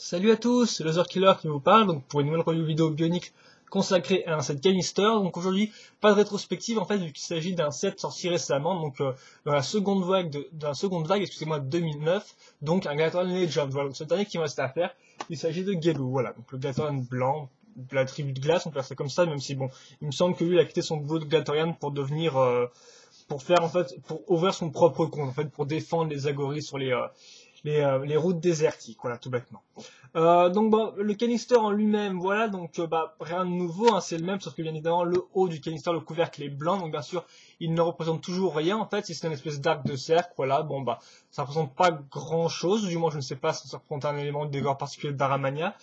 Salut à tous, c'est Killer qui vous parle, donc pour une nouvelle review vidéo bionique consacrée à un set canister. Donc aujourd'hui, pas de rétrospective en fait, vu qu'il s'agit d'un set sorti récemment, donc dans la seconde vague excusez-moi, 2009, donc un Galatoran Legends. Voilà, donc ce dernier qui me reste à faire, il s'agit de Gelou, voilà, donc le Galatoran blanc, de la tribu de glace, on peut faire ça comme ça, même si bon, il me semble que lui il a quitté son boulot de Galtorian pour devenir, pour faire en fait, pour ouvrir son propre compte, en fait, pour défendre les Agoris sur les routes désertiques, voilà, tout bêtement. Donc bon, le canister en lui-même, voilà, donc bah, rien de nouveau, hein, c'est le même, sauf que bien évidemment le haut du canister, le couvercle est blanc, donc bien sûr il ne représente toujours rien en fait, si c'est une espèce d'arc de cercle, voilà, bon bah ça représente pas grand chose, du moins je ne sais pas si ça représente un élément de décor particulier de Baramania.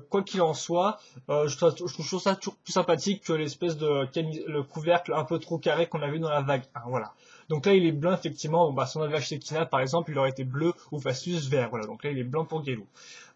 Quoi qu'il en soit, je trouve ça toujours plus sympathique que l'espèce de le couvercle un peu trop carré qu'on a vu dans la vague 1, voilà. Donc là il est blanc effectivement, bon, bah, si on avait acheté Kina par exemple, il aurait été bleu ou Facius vert, voilà, donc là il est blanc pour Gelou.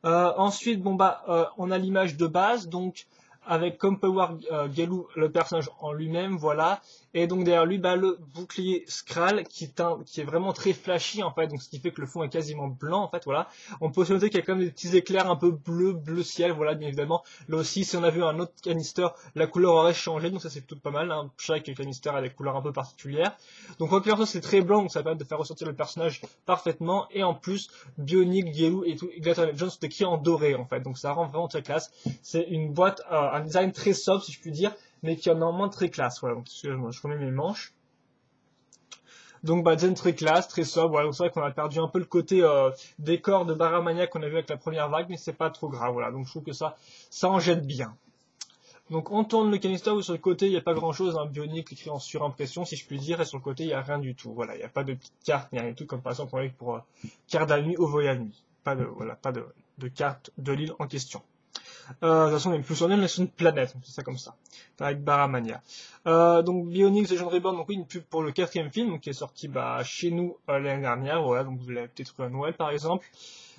Ensuite, bon bah, on a l'image de base, donc avec comme power Gelou, le personnage en lui-même, voilà. Et donc derrière lui, bah, le bouclier Skral qui est vraiment très flashy en fait, donc ce qui fait que le fond est quasiment blanc en fait, voilà. On peut se noter qu'il y a quand même des petits éclairs un peu bleu ciel, voilà, bien évidemment. Là aussi, si on avait un autre canister, la couleur aurait changé, donc ça c'est plutôt pas mal. Hein. Chaque canister a des couleurs un peu particulières. Donc quoi qu'il en soit, c'est très blanc, donc ça permet de faire ressortir le personnage parfaitement. Et en plus, Bionic, Gelou et tout, Galatoran Legends sont écrits en doré en fait, donc ça rend vraiment très classe. C'est une boîte, un design très sobre si je puis dire, mais qui est néanmoins très classe. Voilà, donc excusez-moi, je remets mes manches. Donc bah design très classe, très sobre. Voilà, c'est vrai qu'on a perdu un peu le côté décor de Baramania qu'on a vu avec la première vague, mais c'est pas trop grave. Voilà, donc je trouve que ça en jette bien. Donc on tourne le canister où sur le côté il n'y a pas grand chose, un bionique écrit en surimpression si je puis dire, et sur le côté il n'y a rien du tout. Voilà, il n'y a pas de petite carte, ni rien du tout, comme par exemple on avait pour carte de la nuit au Voyage. Pas de, voilà, pas de carte de l'île en question. De toute façon, on est plus sur une planète, c'est ça comme ça, avec Baramania. Donc Bionic Legend Reborn, donc oui, une pub pour le 4e film, donc, qui est sorti bah, chez nous l'année dernière, voilà, donc vous l'avez peut-être eu à Noël par exemple.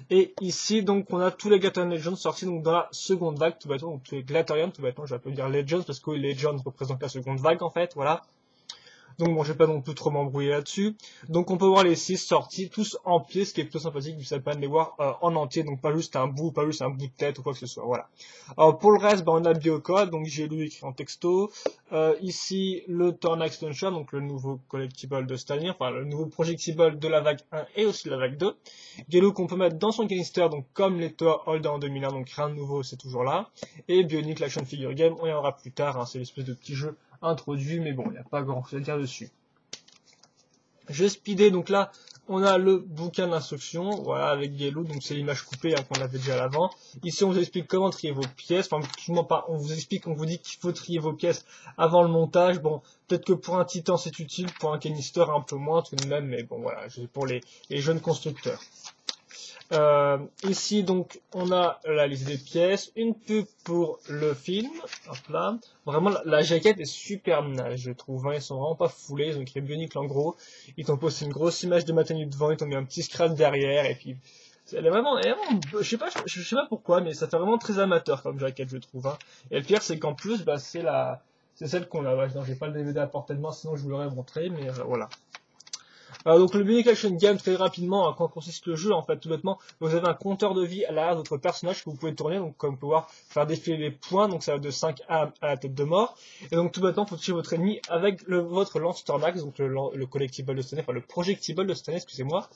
Et ici, donc, on a tous les Galatoran Legends sortis donc, dans la seconde vague, tout bêtement, donc tous les Glatorians, tout bêtement, je vais un peu dire Legends, parce que les Legends représentent la seconde vague, en fait, voilà. Donc bon, je vais pas non plus trop m'embrouiller là-dessus. Donc on peut voir les 6 sortis, tous en pied, ce qui est plutôt sympathique, vu que ça permet de les voir en entier, donc pas juste un bout de tête ou quoi que ce soit, voilà. Alors pour le reste, bah, on a Biocode, donc j'ai lu écrit en texto. Ici, le Tornax Launcher, donc le nouveau collectible de cette année, enfin le nouveau projectible de la vague 1 et aussi de la vague 2. Gelou qu'on peut mettre dans son canister, donc comme les Thor Holder en 2001, donc rien de nouveau, c'est toujours là. Et Bionic l'Action Figure Game, on y aura plus tard, hein, c'est l'espèce de petit jeu introduit, mais bon, il n'y a pas grand chose à dire dessus. Je speedé, donc là, on a le bouquin d'instructions, voilà, avec Gelou, donc c'est l'image coupée hein, qu'on avait déjà à l'avant. Ici, on vous explique comment trier vos pièces, enfin, pas, on vous explique, on vous dit qu'il faut trier vos pièces avant le montage. Bon, peut-être que pour un titan c'est utile, pour un canister un peu moins tout de même, mais bon, voilà, c'est pour les jeunes constructeurs. Ici donc on a la liste des pièces, une pub pour le film, hop là. Vraiment la jaquette est super nice je trouve, hein. Ils sont vraiment pas foulés, ils ont écrit Bionic en gros, ils t'ont posté une grosse image de Matanu devant, ils t'ont mis un petit scratch derrière et puis elle est vraiment je sais pas pourquoi, mais ça fait vraiment très amateur comme jaquette je trouve, hein. Et le pire c'est qu'en plus bah c'est celle qu'on a, ouais, non j'ai pas le DVD à portée de main sinon je vous l'aurais montré, mais voilà. Donc le Bionic Action Game, très rapidement, à quoi consiste le jeu, en fait, tout bêtement, vous avez un compteur de vie à l'arrière de votre personnage que vous pouvez tourner, donc comme pouvoir faire défiler les points, donc ça va de 5 à la tête de mort, et donc tout bêtement, faut tuer votre ennemi avec votre lance Tornax, donc le collectible de cette année, enfin le projectible de cette année, excusez-moi,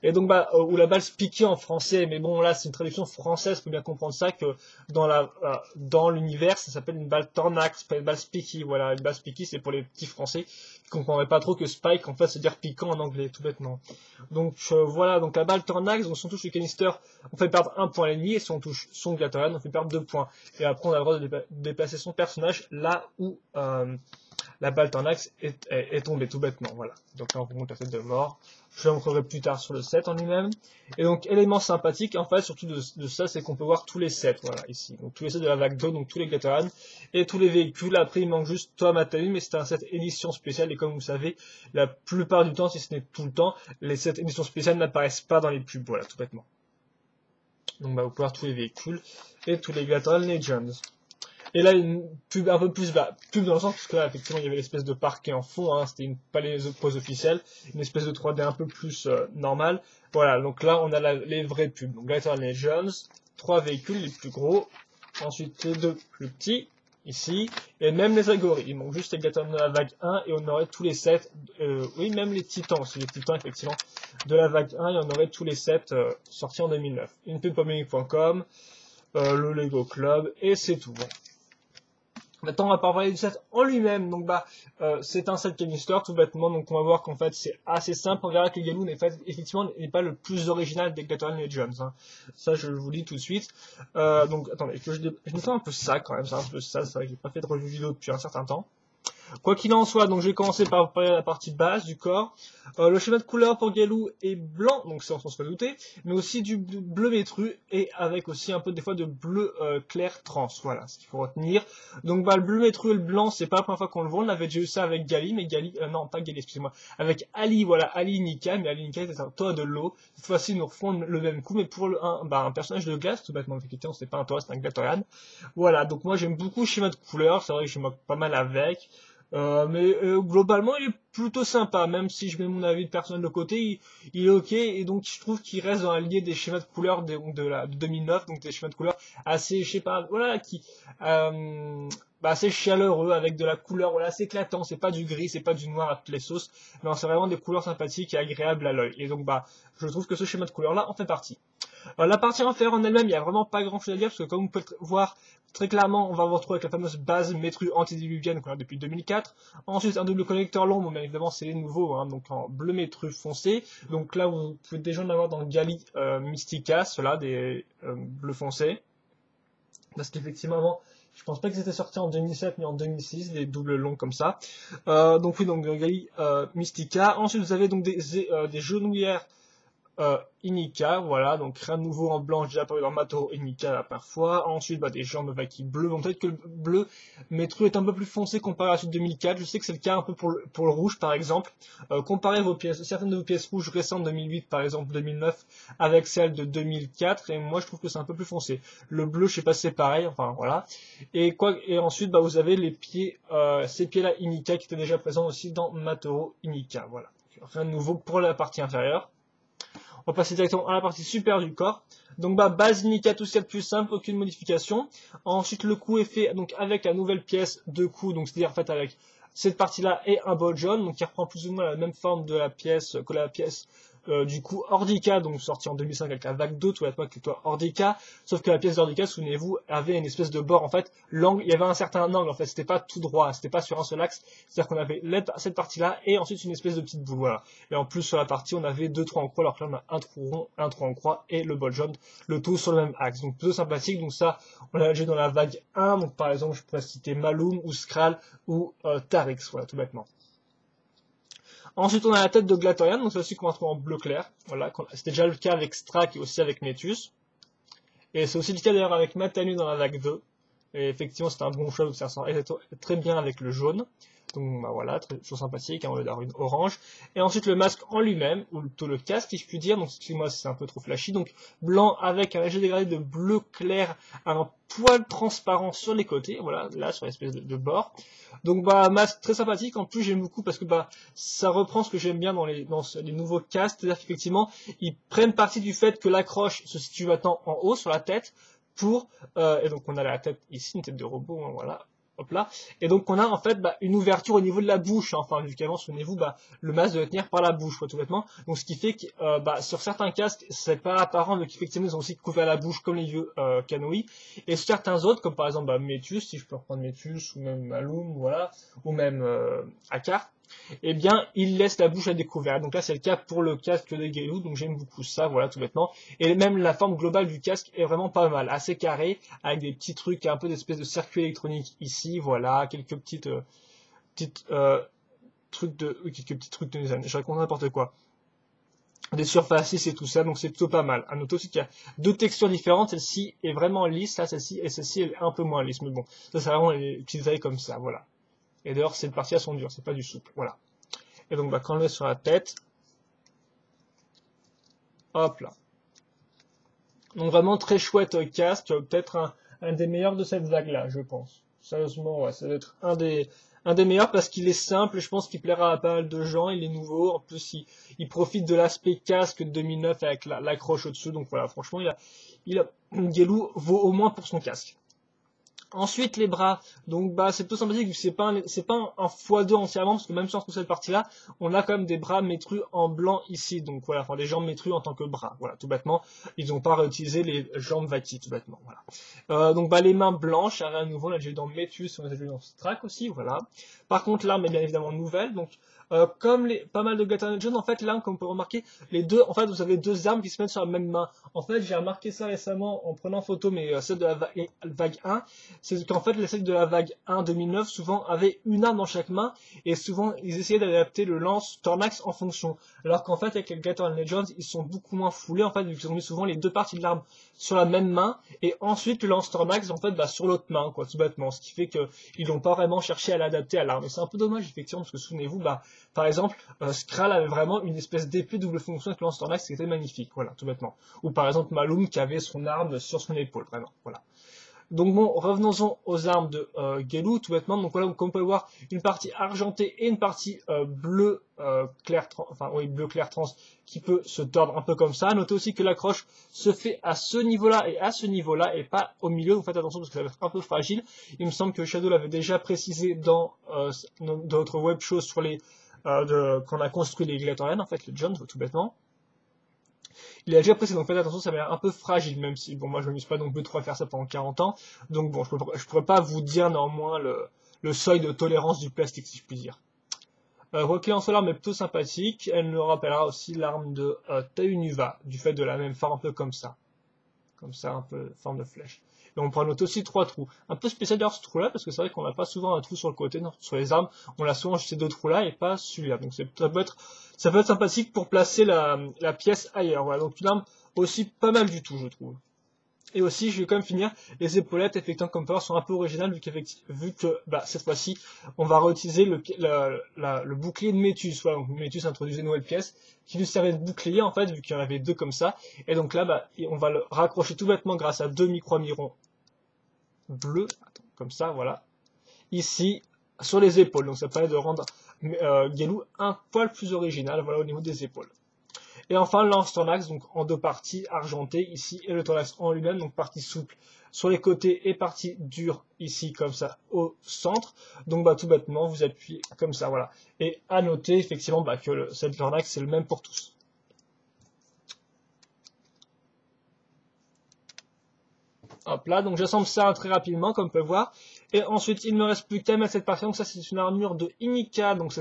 et donc bah ou la balle spiky en français, mais bon là c'est une traduction française, faut bien comprendre ça que dans l'univers ça s'appelle une balle Tornax, pas une balle spiky, voilà, une balle spiky c'est pour les petits français qui comprendraient pas trop que spike en fait c'est dire piquant en anglais tout bêtement. Donc voilà, donc la balle Tornax, donc si on touche le canister, on fait perdre 1 point à l'ennemi, et si on touche son Galatoran, on fait perdre 2 points. Et après on a le droit de déplacer son personnage là où la balle Tornax est tombée tout bêtement, voilà. Donc là on remonte la tête de mort. Je le montrerai plus tard sur le set en lui-même. Et donc, élément sympathique, en fait, surtout de ça, c'est qu'on peut voir tous les sets, voilà, ici. Donc, tous les sets de la vague 2, donc tous les Galatoran, et tous les véhicules. Après, il manque juste Toi Matanu, mais c'est un set édition spéciale, et comme vous savez, la plupart du temps, si ce n'est tout le temps, les sets édition spéciale n'apparaissent pas dans les pubs, voilà, tout bêtement. Donc, bah, vous pouvez voir tous les véhicules, et tous les Galatoran Legends. Et là, une pub un peu plus, pub dans le sens, parce que là, effectivement, il y avait l'espèce de parquet en fond, hein, c'était pas les poses officielles, une espèce de 3D un peu plus normale. Voilà, donc là, on a les vraies pubs. Donc, Galatoran Legends, 3 véhicules les plus gros, ensuite les 2 plus petits, ici, et même les Agoris. Il manque juste les Gatorade de la vague 1 et on aurait tous les 7, oui, même les Titans aussi, les Titans effectivement, de la vague 1, il y en aurait tous les 7 sortis en 2009. Inpubpublic.com, le Lego Club, et c'est tout. Bon. Maintenant, on va parler du set en lui-même. Donc, c'est un set canister, tout bêtement. Donc, on va voir qu'en fait, c'est assez simple. On verra que le Galoo effectivement, n'est pas le plus original des Gatorade Legends. Hein. Ça, je vous le dis tout de suite. Donc, attendez, je me fais un peu ça quand même. C'est un peu ça. C'est vrai que j'ai pas fait de revue vidéo depuis un certain temps. Quoi qu'il en soit, donc je vais commencer par parler de la partie basse du corps. Le schéma de couleur pour Galoo est blanc, donc ça on se douter, mais aussi du bleu métru et avec aussi un peu des fois de bleu clair trans. Voilà ce qu'il faut retenir. Donc le bleu métru et le blanc, c'est pas la première fois qu'on le voit. On avait déjà eu ça avec Gali, mais Gali, non pas Gali, excusez-moi, avec Ali, voilà, Ali Nika, mais Ali Nika était un toit de l'eau. Cette fois-ci, ils nous refont le même coup, mais pour un personnage de glace, tout bêtement, effectivement, c'est pas un toit, c'est un Glatorian. Voilà, donc moi j'aime beaucoup le schéma de couleur, c'est vrai que je moque pas mal avec. Mais globalement, il est plutôt sympa, même si je mets mon avis de personne de côté, il est ok, et donc je trouve qu'il reste dans la lignée des schémas de couleurs de 2009, donc des schémas de couleurs assez, je sais pas, voilà, assez chaleureux, avec de la couleur, voilà, assez éclatant, c'est pas du gris, c'est pas du noir à toutes les sauces, non, c'est vraiment des couleurs sympathiques et agréables à l'œil, et donc je trouve que ce schéma de couleur-là en fait partie. La partie inférieure en elle-même, il n'y a vraiment pas grand chose à dire, parce que comme vous pouvez le voir très clairement, on va vous retrouver avec la fameuse base métru antidiluvienne qu'on a depuis 2004. Ensuite, un double connecteur long, bon, bien évidemment, c'est les nouveaux, hein, donc en bleu métru foncé. Donc là, vous pouvez déjà en avoir dans le Gali Mystica, ceux-là, des bleus foncés. Parce qu'effectivement, avant, je pense pas qu'ils étaient sortis en 2007, mais en 2006, des doubles longs comme ça. Donc oui, donc Gali Mystica. Ensuite, vous avez donc des genouillères Inika, voilà, donc rien de nouveau en blanc, j'ai déjà apparu dans Matoro Inika la première fois. Ensuite, des jambes Vaki bleu. Bon, peut-être que le bleu métru est un peu plus foncé comparé à la suite 2004. Je sais que c'est le cas un peu pour le rouge, par exemple. Comparez certaines de vos pièces rouges récentes 2008, par exemple 2009, avec celles de 2004, et moi je trouve que c'est un peu plus foncé. Le bleu, je sais pas si c'est pareil, enfin voilà. Et ensuite, vous avez les pieds, ces pieds-là Inika qui étaient déjà présents aussi dans Matoro Inika, voilà. Donc, rien de nouveau pour la partie inférieure. On va passer directement à la partie supérieure du corps. Donc base Nika, tout ce qu'il y a de plus simple, aucune modification. Ensuite le cou est fait donc avec la nouvelle pièce de cou, donc c'est-à-dire en fait avec cette partie-là et un bol jaune, donc qui reprend plus ou moins la même forme de la pièce que la pièce du coup Ordica, donc sorti en 2005 avec la vague 2, tout à l'époque qui était Ordica, sauf que la pièce d'Ordica, souvenez-vous, avait une espèce de bord, en fait, l'angle, il y avait un certain angle, en fait, c'était pas tout droit, c'était pas sur un seul axe, c'est-à-dire qu'on avait cette partie-là, et ensuite une espèce de petite boule, voilà. Et en plus, sur la partie, on avait 2 trous en croix, alors que là, on a un trou rond, un trou en croix, et le bol jaune, le tout sur le même axe. Donc, plutôt sympathique, donc ça, on l'a déjà dans la vague 1, donc par exemple, je pourrais citer Malum, ou Skral, ou Tarix, voilà, tout bêtement. Ensuite, on a la tête de Glatorian, donc celle-ci qu'on va trouver en bleu clair. Voilà, c'était déjà le cas avec Strack et aussi avec Metus. Et c'est aussi le cas d'ailleurs avec Matanu dans la vague 2. Et effectivement, c'est un bon choix, ça sort très bien avec le jaune. Donc voilà, très chose sympathique, hein, on va avoir une orange. Et ensuite le masque en lui-même, ou plutôt le casque si je puis dire, donc excusez-moi si c'est un peu trop flashy, donc blanc avec un léger dégradé de bleu clair, un poil transparent sur les côtés, voilà, là sur l'espèce de bord. Donc masque très sympathique, en plus j'aime beaucoup parce que ça reprend ce que j'aime bien dans les nouveaux casques, c'est-à-dire qu'effectivement ils prennent parti du fait que l'accroche se situe maintenant en haut sur la tête, et donc on a la tête ici, une tête de robot, hein, voilà. Hop là. Et donc on a en fait une ouverture au niveau de la bouche, hein. Enfin vu qu'avant, souvenez-vous, le masque doit tenir par la bouche, tout bêtement. Donc ce qui fait que sur certains casques, c'est pas apparent, donc effectivement ils ont aussi couvert la bouche comme les vieux Kanoï. Et sur certains autres, comme par exemple Metus, si je peux reprendre Metus, ou même Malum, voilà, ou même Akar, eh bien, il laisse la bouche à découvert. Donc là, c'est le cas pour le casque de Galoo, donc j'aime beaucoup ça, voilà, tout bêtement. Et même la forme globale du casque est vraiment pas mal, assez carré, avec des petits trucs, un peu d'espèce de circuit électronique ici, voilà, quelques petites trucs de, quelques petits trucs de, je raconte n'importe quoi. Des surfaces et tout ça, donc c'est plutôt pas mal. À noter aussi qu'il y a 2 textures différentes, celle-ci est vraiment lisse, là, celle-ci, et celle-ci est un peu moins lisse, mais bon, ça c'est vraiment les petits détails comme ça, voilà. Et d'ailleurs, cette partie-là sont dures, c'est pas du souple, voilà. Et donc, quand on le met sur la tête, hop là. Donc vraiment très chouette casque, peut-être un des meilleurs de cette vague-là, je pense. Sérieusement, ouais, ça doit être un des meilleurs parce qu'il est simple et je pense qu'il plaira à pas mal de gens. Il est nouveau. En plus, il profite de l'aspect casque de 2009 avec l'accroche au-dessus. Donc voilà, franchement, Gelou vaut au moins pour son casque. Ensuite, les bras. Donc, bah, c'est plutôt sympathique vu que c'est pas un x2 entièrement, parce que même si on trouve cette partie-là, on a quand même des bras métrus en blanc ici. Donc, voilà, enfin, des jambes métrues en tant que bras. Voilà, tout bêtement. Ils n'ont pas réutilisé les jambes Vati, tout bêtement. Voilà. Donc, bah, les mains blanches, à nouveau, on l'a déjà eu dans Metus, on l'a déjà eu dans Strack aussi, voilà. Par contre, l'arme est bien évidemment nouvelle, donc, comme pas mal de Gator Legends, en fait, là, comme on peut remarquer, les deux, en fait, vous avez deux armes qui se mettent sur la même main. En fait, j'ai remarqué ça récemment en prenant photo, mais celle de la vague 1, c'est qu'en fait, les sets de la vague 1 2009, souvent, avaient une arme dans chaque main, et souvent, ils essayaient d'adapter le lance Tornax en fonction. Alors qu'en fait, avec les Gator Legends, ils sont beaucoup moins foulés, en fait, vu qu'ils ont mis souvent les deux parties de l'arme sur la même main, et ensuite, le lance Tornax, en fait, bah, sur l'autre main, quoi, tout bêtement. Ce qui fait qu'ils n'ont pas vraiment cherché à l'adapter à l'arme. Et c'est un peu dommage, effectivement, parce que souvenez-vous, bah, par exemple, Skral avait vraiment une espèce d'épée double fonction avec le lance Tornax qui était magnifique, voilà, tout bêtement. Ou par exemple, Malum qui avait son arme sur son épaule, vraiment, voilà. Donc bon, revenons-en aux armes de Gelou, tout bêtement. Donc voilà, comme on peut le voir, une partie argentée et une partie bleu clair, enfin oui, bleu clair trans qui peut se tordre un peu comme ça. Notez aussi que l'accroche se fait à ce niveau-là et à ce niveau-là et pas au milieu. Donc faites attention parce que ça va être un peu fragile. Il me semble que Shadow l'avait déjà précisé dans notre web show sur les qu'on a construit les Glatorian, en fait, les Jones, tout bêtement. Il a déjà précisé, donc faites attention, ça m'a l'air un peu fragile, même si, bon, moi je ne m'amuse pas non plus trop à faire ça pendant 40 ans, donc bon, je pourrais pas vous dire néanmoins le seuil de tolérance du plastique, si je puis dire. Quoi qu'il en soit, l'arme est plutôt sympathique, elle nous rappellera aussi l'arme de Taunuva, du fait de la même forme, un peu comme ça, un peu forme de flèche. Et on prend noter aussi trois trous. Un peu spécial d'ailleurs ce trou-là, parce que c'est vrai qu'on n'a pas souvent un trou sur le côté, non, sur les armes, on a souvent juste ces deux trous-là et pas celui-là. Donc ça peut être sympathique pour placer la pièce ailleurs. Voilà, donc une arme aussi pas mal du tout, je trouve. Et aussi, je vais quand même finir, les épaulettes, effectivement, comme power sont un peu originales, vu que bah, cette fois-ci, on va réutiliser le bouclier de Métus. Voilà, donc Métus introduisait une nouvelle pièce qui lui servait de bouclier, en fait, vu qu'il y en avait deux comme ça. Et donc là, bah, on va le raccrocher tout bêtement grâce à deux micro-mirons bleus, comme ça, voilà, ici, sur les épaules. Donc ça permet de rendre Gelou un poil plus original, voilà, au niveau des épaules. Et enfin, le lance Tornax, donc en deux parties, argentées ici, et le Tornax en lui-même, donc partie souple sur les côtés et partie dure ici, comme ça, au centre. Donc bah, tout bêtement, vous appuyez comme ça, voilà. Et à noter, effectivement, bah, que cette Tornax, c'est le même pour tous. Hop là, donc j'assemble ça très rapidement, comme on peut voir. Et ensuite, il ne me reste plus qu'à mettre cette partie. Donc ça, c'est une armure de Inika. Donc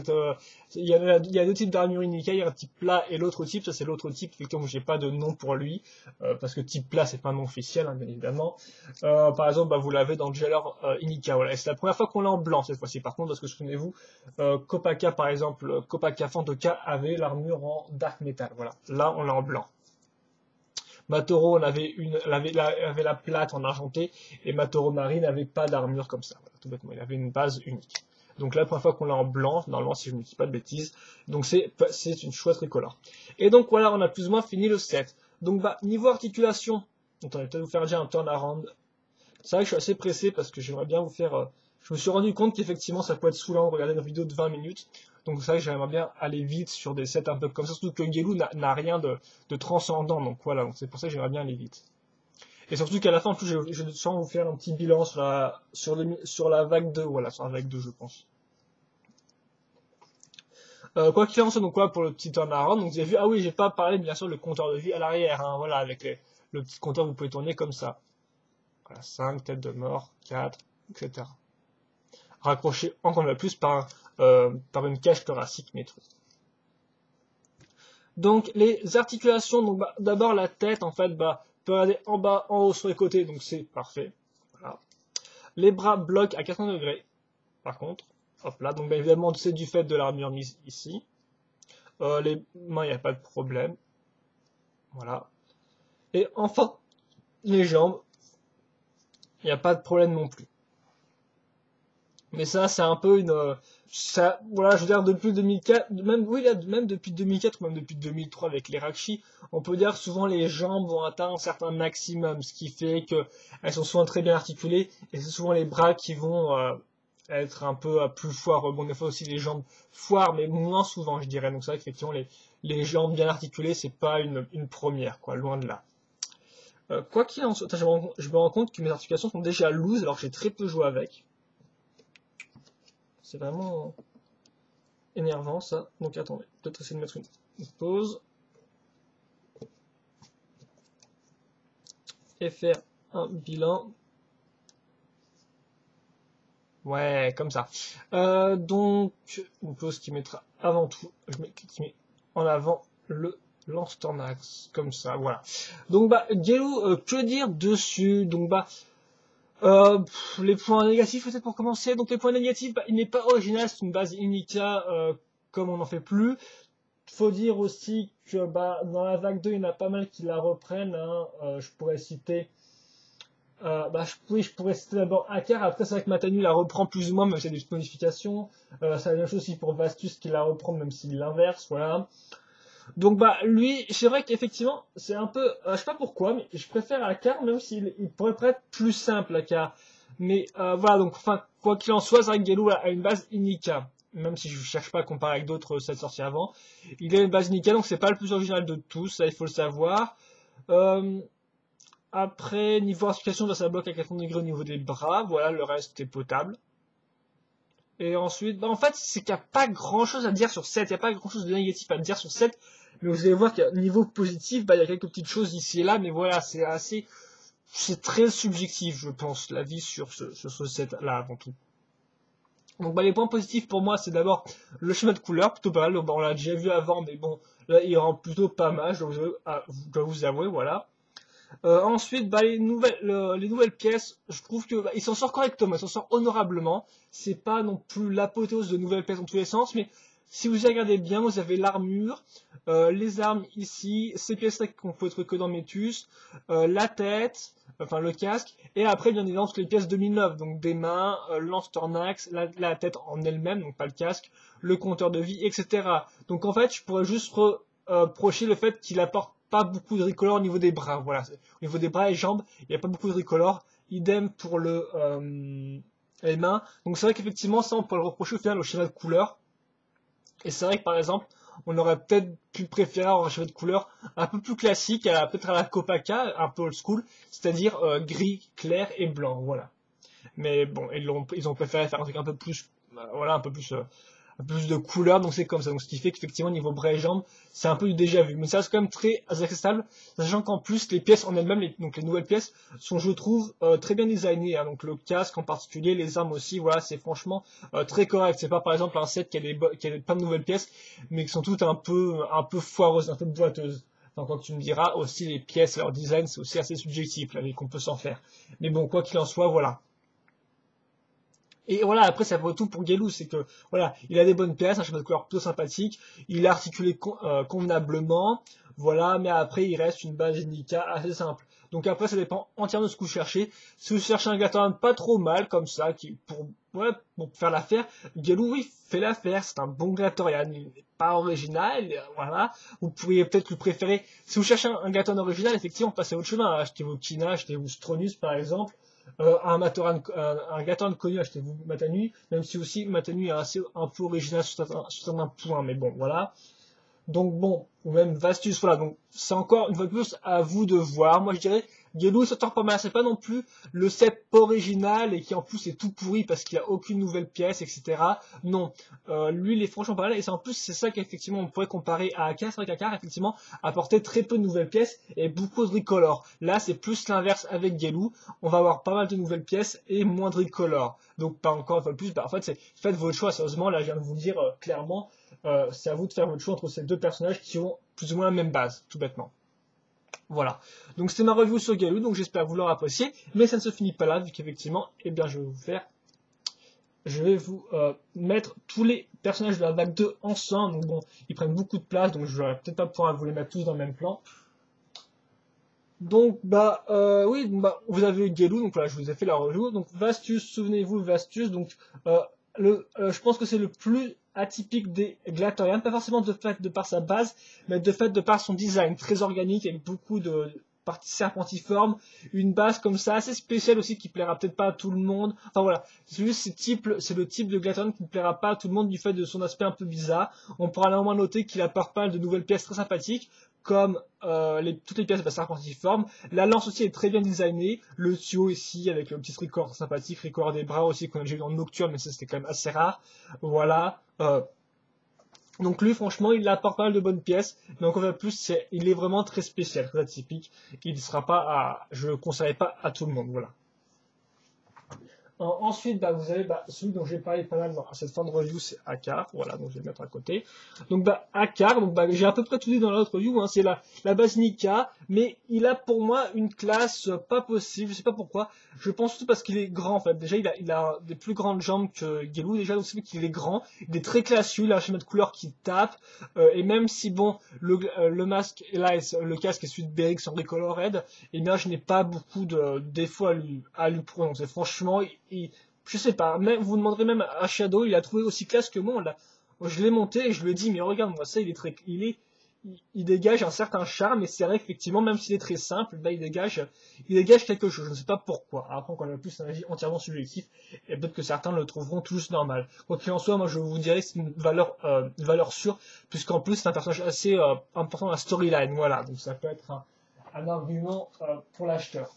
il y a deux types d'armure Inika. Il y a un type plat et l'autre type. Ça, c'est l'autre type. Effectivement, j'ai pas de nom pour lui. Parce que type plat, c'est pas un nom officiel, hein, bien évidemment. Par exemple, bah, vous l'avez dans le Jailer Inika. Voilà. Et c'est la première fois qu'on l'a en blanc cette fois-ci. Par contre, parce que souvenez-vous, Kopaka, par exemple, Kopaka Fantoka avait l'armure en Dark Metal. Voilà. Là, on l'a en blanc. Matoro avait la plate en argenté et Matoro Marine n'avait pas d'armure comme ça. Voilà, tout bêtement, il avait une base unique. Donc là, la première fois qu'on l'a en blanc, normalement si je ne me dis pas de bêtises, donc c'est une chouette tricolore. Et donc voilà, on a plus ou moins fini le set. Donc bah, niveau articulation, attendez, peut-être vous faire déjà un turnaround. C'est vrai que je suis assez pressé parce que j'aimerais bien vous faire... je me suis rendu compte qu'effectivement ça peut être saoulant de regarder une vidéo de 20 minutes. Donc c'est vrai que j'aimerais bien aller vite sur des sets un peu comme ça, surtout que Gelou n'a rien de transcendant. Donc voilà, donc c'est pour ça que j'aimerais bien aller vite. Et surtout qu'à la fin, en plus, je sens vous faire un petit bilan sur la vague 2, voilà, sur la vague 2 je pense. Quoi qu'il en soit, donc voilà pour le petit turnaround. Donc vous avez vu, ah oui, j'ai pas parlé bien sûr le compteur de vie à l'arrière, hein, voilà, avec le petit compteur vous pouvez tourner comme ça. Voilà, 5, tête de mort, 4, etc. Raccroché encore plus par une cage thoracique métro. Donc les articulations, donc bah, d'abord la tête en fait peut aller en bas, en haut, sur les côtés, donc c'est parfait. Voilà. Les bras bloquent à 80 degrés, par contre. Hop là, donc bah, évidemment c'est du fait de l'armure mise ici. Les mains, il n'y a pas de problème. Voilà. Et enfin, les jambes, il n'y a pas de problème non plus. Mais ça, c'est un peu ça, voilà, je veux dire, depuis 2004, même, oui, là, même depuis 2004, ou même depuis 2003 avec les Rakshi, on peut dire que souvent les jambes vont atteindre un certain maximum, ce qui fait que elles sont souvent très bien articulées, et c'est souvent les bras qui vont être un peu plus foireux. Bon, des fois aussi les jambes foirent, mais moins souvent, je dirais. Donc c'est vrai qu'effectivement, les jambes bien articulées, c'est pas une première, quoi, loin de là. Quoi qu'il en soit, attends, je me rends compte que mes articulations sont déjà loose, alors que j'ai très peu joué avec. C'est vraiment énervant ça. Donc attendez, peut-être essayer de mettre une pause. Et faire un bilan. Ouais, comme ça. Donc, une pause qui mettra avant tout, qui met en avant le lance-tornax, comme ça, voilà. Donc bah, Gelo, que dire dessus? Donc bah, les points négatifs peut-être pour commencer. Donc les points négatifs, bah, il n'est pas original, c'est une base Inika comme on n'en fait plus. Faut dire aussi que bah, dans la vague 2, il y en a pas mal qui la reprennent. Hein. Je pourrais citer. Oui, je pourrais citer d'abord Akar. Après, c'est vrai que Matanu la reprend plus ou moins, même s'il y a des petites modifications. C'est la même chose aussi pour Vastus qui la reprend, même s'il l'inverse. Voilà. Donc bah lui, c'est vrai qu'effectivement, c'est un peu, je sais pas pourquoi, mais je préfère Akar, même s'il pourrait être plus simple Akar. Mais voilà, donc enfin, quoi qu'il en soit, Zangelou a une base Inika. Même si je cherche pas à comparer avec d'autres sets sortis avant. Il a une base Inika, donc c'est pas le plus original de tous, ça il faut le savoir. Euh, Après, niveau articulation, ça bloque à 4 degrés au niveau des bras, voilà, le reste est potable. Et ensuite, bah en fait, c'est qu'il n'y a pas grand chose à dire sur 7, il n'y a pas grand chose de négatif à dire sur 7, mais vous allez voir qu'à niveau positif, bah il y a quelques petites choses ici et là, mais voilà, c'est très subjectif, je pense, l'avis sur ce set-là avant tout. Donc bah les points positifs pour moi, c'est d'abord le schéma de couleur, plutôt pas mal, on l'a déjà vu avant, mais bon, là il rend plutôt pas mal, je dois vous avouer, voilà. Ensuite, bah, les nouvelles pièces, je trouve que bah, ils s'en sortent correctement, ils s'en sortent honorablement. C'est pas non plus l'apothéose de nouvelles pièces dans tous les sens, mais si vous y regardez bien, vous avez l'armure, les armes ici, ces pièces-là qu'on peut trouver que dans Métus, la tête, enfin le casque, et après bien évidemment toutes les pièces 2009, donc des mains, lance-tornax, la tête en elle-même, donc pas le casque, le compteur de vie, etc. Donc en fait, je pourrais juste reprocher le fait qu'il apporte pas beaucoup de tricolore au niveau des bras. Voilà, au niveau des bras et jambes, il n'y a pas beaucoup de tricolore. Idem pour les mains. Donc c'est vrai qu'effectivement, ça, on peut le reprocher au final au schéma de couleur. Et c'est vrai que par exemple, on aurait peut-être pu préférer avoir un schéma de couleur un peu plus classique, peut-être à la Kopaka, un peu old school, c'est-à-dire gris, clair et blanc. Voilà. Mais bon, ils ont préféré faire un truc un peu plus, voilà, un peu plus de couleurs, donc c'est comme ça. Donc ce qui fait qu'effectivement niveau bras et jambes, c'est un peu du déjà vu. Mais ça reste quand même très accessible, sachant qu'en plus les pièces en elles-mêmes, donc les nouvelles pièces, sont je trouve très bien designées. Hein. Donc le casque en particulier, les armes aussi, voilà, c'est franchement très correct. C'est pas par exemple un set qui a plein de nouvelles pièces, mais qui sont toutes un peu foireuses, un peu boiteuses. Enfin, quand tu me diras aussi les pièces, leur design, c'est aussi assez subjectif, là, mais qu'on peut s'en faire. Mais bon, quoi qu'il en soit, voilà. Et voilà, après, ça vaut tout pour Gelou, c'est que, voilà, il a des bonnes pièces, un chemin de couleur plutôt sympathique, il est articulé convenablement, voilà, mais après, il reste une base Indica assez simple. Donc après, ça dépend entièrement de ce que vous cherchez. Si vous cherchez un Gatorade pas trop mal, comme ça, ouais, pour faire l'affaire, Gelou, oui, fait l'affaire, c'est un bon Gatorade, il n'est pas original, voilà. Vous pourriez peut-être le préférer, si vous cherchez un Gatorade original, effectivement, passez à votre chemin, achetez-vous Kina, achetez-vous Stronus, par exemple, un Gatorade connu, achetez-vous Matanui, même si aussi Matanui est un peu original sur certains points, mais bon, voilà. Donc bon, ou même Vastus, voilà, donc c'est encore une fois de plus à vous de voir. Moi je dirais, Gelou s'en sort pas mal, c'est pas non plus le set pas original et qui en plus est tout pourri parce qu'il a aucune nouvelle pièce, etc. Non, lui il est franchement pas mal et c'est en plus c'est ça qu'effectivement on pourrait comparer à Akar. C'est vrai qu'Akar effectivement apportait très peu de nouvelles pièces et beaucoup de tricolores. Là c'est plus l'inverse avec Gelou, on va avoir pas mal de nouvelles pièces et moins de tricolores. Donc pas encore une fois de plus, bah, en fait c'est faites votre choix, sérieusement, là je viens de vous le dire clairement. C'est à vous de faire votre choix entre ces deux personnages qui ont plus ou moins la même base, tout bêtement. Voilà. Donc c'était ma review sur Galou, donc j'espère que vous l'aurez apprécié. Mais ça ne se finit pas là, vu qu'effectivement, eh bien, je vais vous mettre tous les personnages de la vague 2 ensemble. Donc bon, ils prennent beaucoup de place, donc je vais peut-être pas pouvoir vous les mettre tous dans le même plan. Donc oui, vous avez eu Gelou, donc voilà, je vous ai fait la review. Donc Vastus, souvenez-vous Vastus, donc je pense que c'est le plus atypique des Glatorian, pas forcément de fait de par sa base, mais de fait de par son design très organique avec beaucoup de parties serpentiformes, une base comme ça assez spéciale aussi qui plaira peut-être pas à tout le monde. Enfin voilà, c'est juste c'est le type de Glatorian qui ne plaira pas à tout le monde du fait de son aspect un peu bizarre. On pourra néanmoins noter qu'il apporte pas mal de nouvelles pièces très sympathiques comme toutes les pièces serpentiformes. La lance aussi est très bien designée. Le tuyau ici avec le petit record sympathique, record des bras aussi qu'on a déjà vu dans Nocturne, mais ça c'était quand même assez rare. Voilà. Donc lui franchement il apporte pas mal de bonnes pièces, mais encore plus il est vraiment très spécial, très atypique. Il ne sera pas je le conseillerais pas à tout le monde. Voilà. Ensuite, vous avez celui dont j'ai parlé pas mal dans cette fin de review, c'est Akar. Voilà, donc je vais le mettre à côté. Donc Akar, donc j'ai à peu près tout dit dans l'autre review, hein, c'est la base Nika, mais il a pour moi une classe pas possible, je sais pas pourquoi. Je pense surtout parce qu'il est grand en fait. Déjà il a des plus grandes jambes que Gelou, déjà aussi qu'il est grand, il est très classieux, il a un schéma de couleur qui tape, et même si bon le masque et là le casque est celui de Beric sans Recolored, et bien je n'ai pas beaucoup de défauts à lui prononcer. Franchement, je sais pas, même, vous demanderez même à Shadow, il a trouvé aussi classe que moi. Je l'ai monté et je lui ai dit, mais regarde, moi, ça, il dégage un certain charme, et c'est vrai qu'effectivement, même s'il est très simple, il dégage quelque chose. Je ne sais pas pourquoi. Après, encore plus, c'est un avis entièrement subjectif, et peut-être que certains le trouveront tout juste normal. Quoi qu'il en soit, moi, je vous dirais que c'est une valeur sûre, puisqu'en plus, c'est un personnage assez important dans la storyline. Voilà, donc ça peut être un argument pour l'acheteur.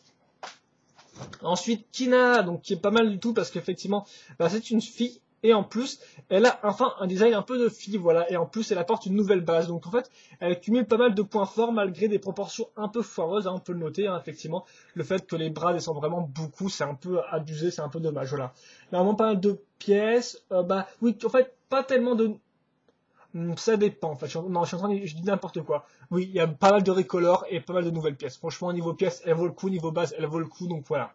Ensuite, Kina, donc qui est pas mal du tout parce qu'effectivement, c'est une fille et en plus, elle a enfin un design un peu de fille, voilà, et en plus, elle apporte une nouvelle base. Donc en fait, elle cumule pas mal de points forts malgré des proportions un peu foireuses, hein, on peut le noter, hein, effectivement. Le fait que les bras descendent vraiment beaucoup, c'est un peu abusé, c'est un peu dommage, voilà. Normalement, pas mal de pièces, oui, en fait, pas tellement de. Ça dépend, en fait. Non, je dis n'importe quoi. Oui, il y a pas mal de recolors et pas mal de nouvelles pièces. Franchement, niveau pièces, elle vaut le coup, niveau base, elle vaut le coup, donc voilà.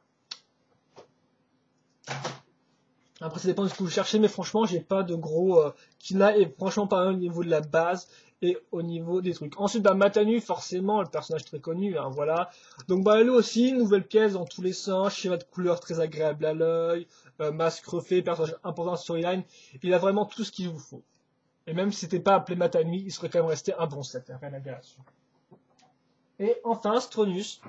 Après, ça dépend de ce que vous cherchez, mais franchement, j'ai pas de gros Kina et franchement pas mal au niveau de la base et au niveau des trucs. Ensuite, Matanu, forcément, le personnage très connu, hein, voilà. Donc, lui aussi, nouvelle pièce dans tous les sens, schéma de couleur très agréable à l'œil, masque refait, personnage important de storyline. Il a vraiment tout ce qu'il vous faut. Et même si c'était pas appelé Matanu, il serait quand même resté un bon set, hein, rien à dire là-dessus. Et enfin, Stronus.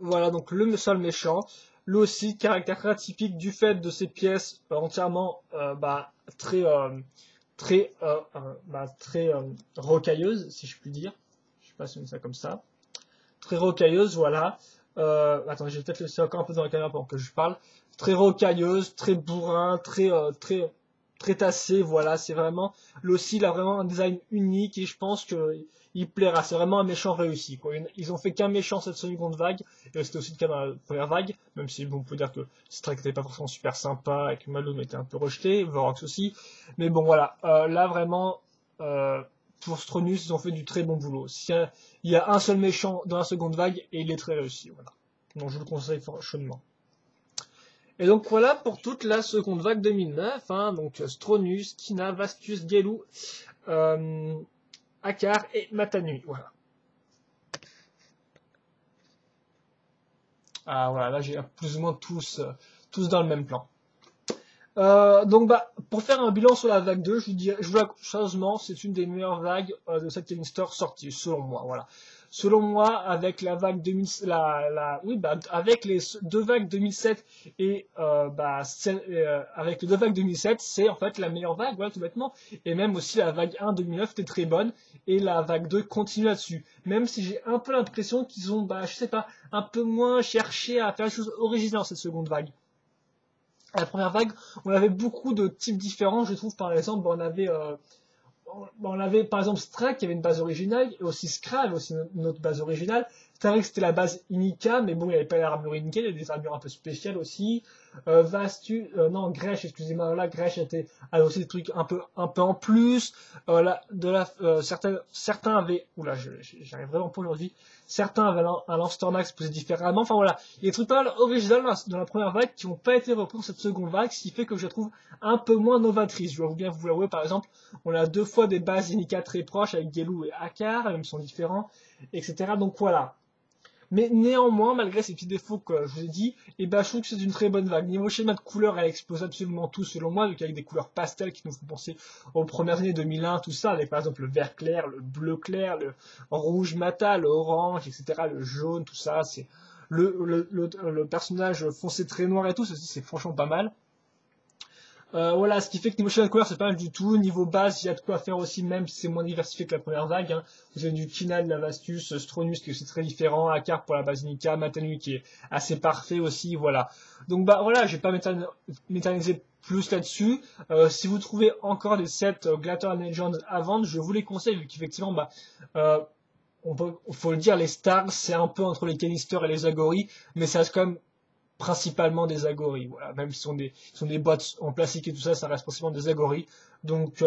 Voilà, donc le seul méchant. Lui aussi, caractère très atypique du fait de ses pièces entièrement très rocailleuses, si je puis dire. Je sais pas si on dit ça comme ça. Très rocailleuse, voilà. Attends, je vais peut-être laisser encore un peu dans la caméra pendant que je parle. Très rocailleuse, très bourrin, très tassé, voilà. C'est vraiment, lui aussi, il a vraiment un design unique et je pense que il plaira. C'est vraiment un méchant réussi, quoi. Ils ont fait qu'un méchant cette seconde vague, et c'était aussi le cas dans la première vague, même si bon, on peut dire que Strike n'était pas forcément super sympa et que Malone était un peu rejeté, Vorox aussi. Mais bon, voilà. Là, vraiment, pour Stronus, ils ont fait du très bon boulot. Il y a un seul méchant dans la seconde vague et il est très réussi, voilà. Donc je le conseille chaudement. Et donc voilà pour toute la seconde vague 2009, hein, donc Stronus, Kina, Vastus, Gelou, Akar et Matanui, voilà. Ah voilà, là j'ai plus ou moins tous dans le même plan. Donc pour faire un bilan sur la vague 2, je vous sérieusement, c'est une des meilleures vagues de cette Tennis Store sortie, selon moi, voilà. Selon moi, avec la vague 2000, avec les deux vagues 2007 et avec les deux vagues 2007, c'est en fait la meilleure vague, voilà, tout bêtement. Et même aussi la vague 1 2009 était très bonne et la vague 2 continue là-dessus. Même si j'ai un peu l'impression qu'ils ont, je sais pas, un peu moins cherché à faire des choses originales dans cette seconde vague. À la première vague, on avait beaucoup de types différents, je trouve. Par exemple, on avait par exemple Strack qui avait une base originale, et aussi Skra avait aussi une autre base originale. C'est vrai que c'était la base Inika, mais bon, il n'y avait pas l'armure Inika, il y avait des armures un peu spéciales aussi. Gresh, excusez-moi, là, Gresh avait aussi des trucs un peu en plus. Certains avaient, j'arrive vraiment pas aujourd'hui. Certains avaient un Lance-Tornax posé différemment. Enfin voilà, il y a des trucs pas mal originaux dans la première vague qui n'ont pas été repris dans cette seconde vague, ce qui fait que je la trouve un peu moins novatrice. Je dois bien vous l'avouer, par exemple, on a deux fois des bases Inika très proches avec Gelou et Akar, même sont différents, etc. Donc voilà. Mais néanmoins, malgré ces petits défauts que je vous ai dit, et ben, je trouve que c'est une très bonne vague. Niveau schéma de couleurs, elle explose absolument tout selon moi, avec des couleurs pastel qui nous font penser aux premières années 2001, tout ça, avec par exemple le vert clair, le bleu clair, le rouge matin, le orange, etc., le jaune, tout ça, c'est le personnage foncé très noir et tout, ceci c'est franchement pas mal. Voilà, ce qui fait que niveau schéma de couleurs, c'est pas mal du tout. Niveau base, il y a de quoi faire aussi, même si c'est moins diversifié que la première vague. Hein. Vous avez du Kinal, Lavastus, Stronus, qui est aussi très différent, Akar pour la Basinica, Matanui qui est assez parfait aussi, voilà. Donc bah voilà, je vais pas m'éterniser plus là-dessus. Si vous trouvez encore des sets Glatter Legends à vendre, je vous les conseille, vu qu'effectivement, bah, euh, faut le dire, les stars, c'est un peu entre les canisters et les agoris, mais ça reste quand même principalement des agoris. Voilà, même si sont des boîtes en plastique et tout ça, ça reste principalement des agoris. Donc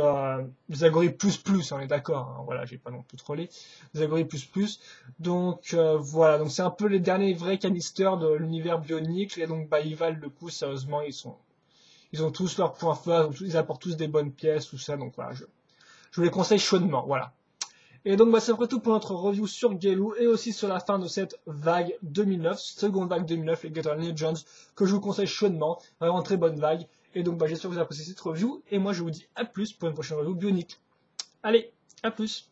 des agoris plus, on est d'accord. Hein, voilà, j'ai pas non plus trollé. Des agoris plus. Donc voilà, donc c'est un peu les derniers vrais canisters de l'univers bionique. Et donc bah ils valent le coup, sérieusement, ils ont tous leurs points forts, ils apportent tous des bonnes pièces, tout ça. Donc voilà, je vous les conseille chaudement. Voilà. Et donc bah, c'est après tout pour notre review sur Galoo et aussi sur la fin de cette vague 2009, seconde vague 2009, les Gator Legends, que je vous conseille chaudement, vraiment très bonne vague. Et donc bah, j'espère que vous avez apprécié cette review et moi je vous dis à plus pour une prochaine review bionique. Allez, à plus!